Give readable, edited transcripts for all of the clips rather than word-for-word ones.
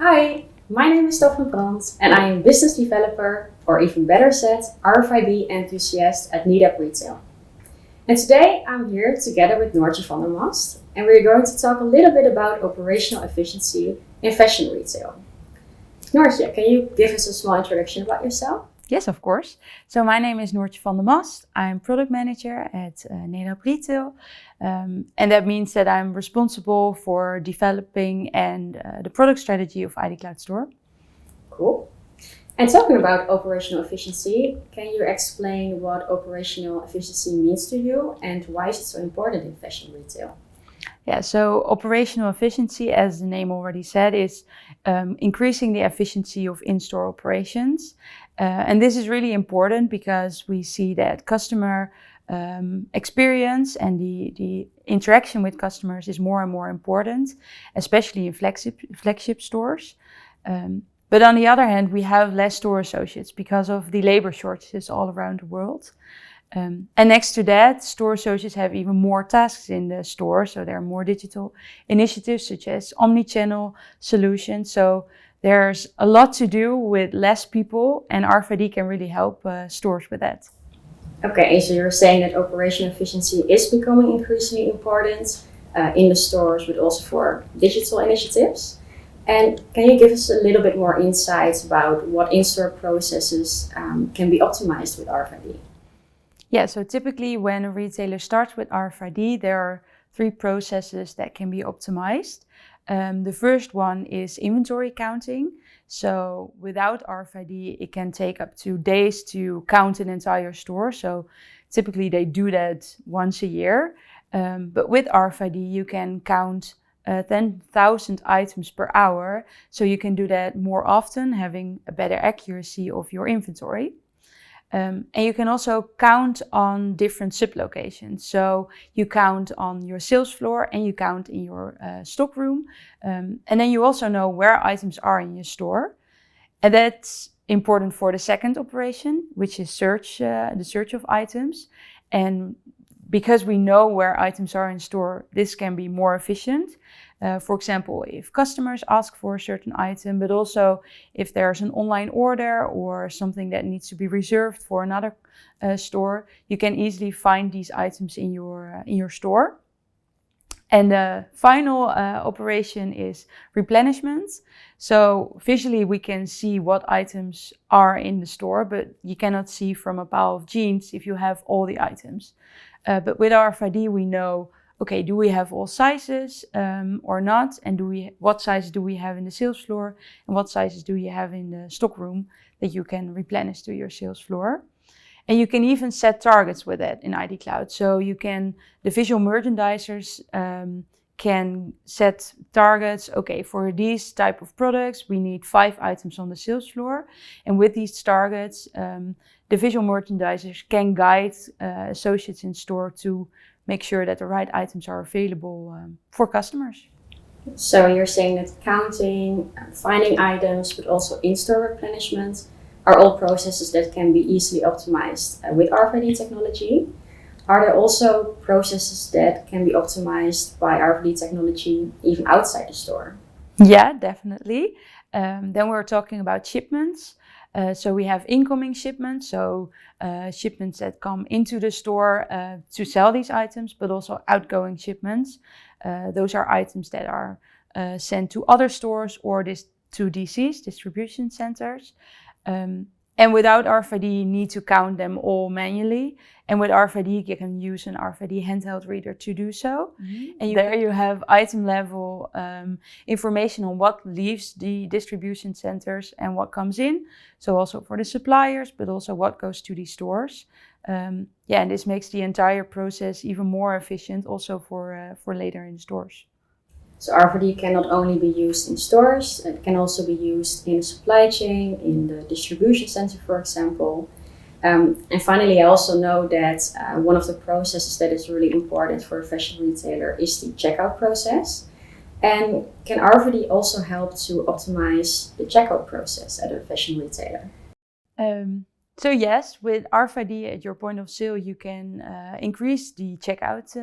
Hi, my name is Daphne Brandt and I am business developer, or even better said, RFID enthusiast at Nedap Retail. And today I'm here together with Noortje van der Mast, and we're going to talk a little bit about operational efficiency in fashion retail. Noortje, can you give us a small introduction about yourself? Yes, of course. So my name is Noortje van der Mast. I'm product manager at Nedap Retail. And that means that I'm responsible for developing and the product strategy of ID Cloud Store. Cool. And talking about operational efficiency, can you explain what operational efficiency means to you and why is it so important in fashion retail? Yeah, so operational efficiency, as the name already said, is increasing the efficiency of in-store operations. And this is really important because we see that customer experience and the interaction with customers is more and more important, especially in flagship stores. But on the other hand, we have less store associates because of the labor shortages all around the world. And next to that, store associates have even more tasks in the store. So there are more digital initiatives such as omni-channel solutions. So there's a lot to do with less people, and RFID can really help stores with that. Okay, so you're saying that operational efficiency is becoming increasingly important in the stores, but also for digital initiatives. And can you give us a little bit more insights about what in-store processes can be optimized with RFID? Yeah, so typically when a retailer starts with RFID, there are 3 processes that can be optimized. The first one is inventory counting. So without RFID, it can take up to days to count an entire store. So typically they do that once a year. But with RFID, you can count 10,000 items per hour. So you can do that more often, having a better accuracy of your inventory. And you can also count on different sublocations. So you count on your sales floor and you count in your stock room. And then you also know where items are in your store. And that's important for the second operation, which is the search of items. And because we know where items are in store, this can be more efficient. For example, if customers ask for a certain item, but also if there's an online order or something that needs to be reserved for another store, you can easily find these items in your store. And the final operation is replenishment. So visually we can see what items are in the store, but you cannot see from a pile of jeans if you have all the items. But with RFID we know, okay, do we have all sizes or not? And what sizes do we have in the sales floor? And what sizes do you have in the stock room that you can replenish to your sales floor? And you can even set targets with it in ID Cloud. So the visual merchandisers can set targets. Okay, for these type of products, we need 5 items on the sales floor. And with these targets, the visual merchandisers can guide associates in store to make sure that the right items are available for customers. So you're saying that counting, finding items, but also in-store replenishment are all processes that can be easily optimized with RFID technology. Are there also processes that can be optimized by RFID technology even outside the store? Yeah, definitely. Then we're talking about shipments. So we have incoming shipments, so shipments that come into the store to sell these items, but also outgoing shipments. Those are items that are sent to other stores or to DCs, distribution centers. And without RFID, you need to count them all manually. And with RFID, you can use an RFID handheld reader to do so. Mm-hmm. And there you have item level information on what leaves the distribution centers and what comes in. So also for the suppliers, but also what goes to these stores. And this makes the entire process even more efficient also for later in stores. So RFID can not only be used in stores, it can also be used in the supply chain, in the distribution center, for example. And finally, I also know that one of the processes that is really important for a fashion retailer is the checkout process. And can RFID also help to optimize the checkout process at a fashion retailer? So yes, with RFID at your point of sale, you can increase the checkout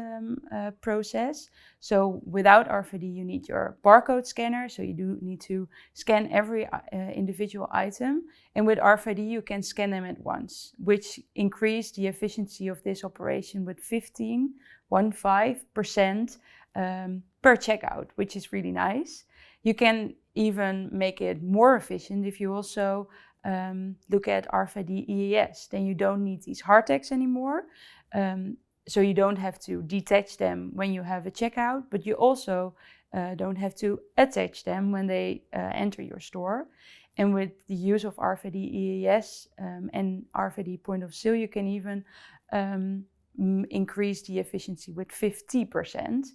process. So without RFID, you need your barcode scanner. So you do need to scan every individual item. And with RFID, you can scan them at once, which increase the efficiency of this operation with 15% per checkout, which is really nice. You can even make it more efficient if you also look at RFID EAS. Then you don't need these hard tags anymore. So you don't have to detach them when you have a checkout, but you also don't have to attach them when they enter your store. And with the use of RFID EAS and RFID point of sale, you can even increase the efficiency with 50%,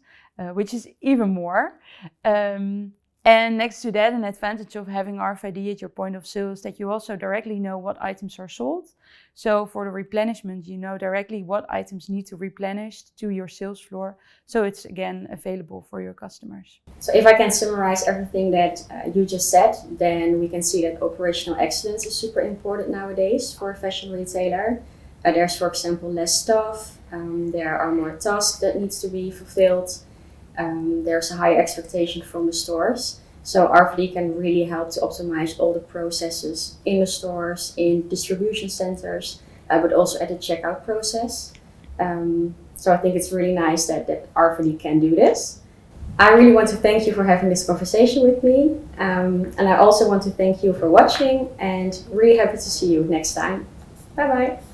which is even more. And next to that, an advantage of having RFID at your point of sale is that you also directly know what items are sold. So for the replenishment, you know directly what items need to replenish to your sales floor. So it's again available for your customers. So if I can summarize everything that you just said, then we can see that operational excellence is super important nowadays for a fashion retailer. There's, for example, less staff. There are more tasks that needs to be fulfilled. There's a high expectation from the stores. So RFID can really help to optimize all the processes in the stores, in distribution centers, but also at the checkout process. So I think it's really nice that RFID can do this. I really want to thank you for having this conversation with me. And I also want to thank you for watching and really happy to see you next time. Bye bye.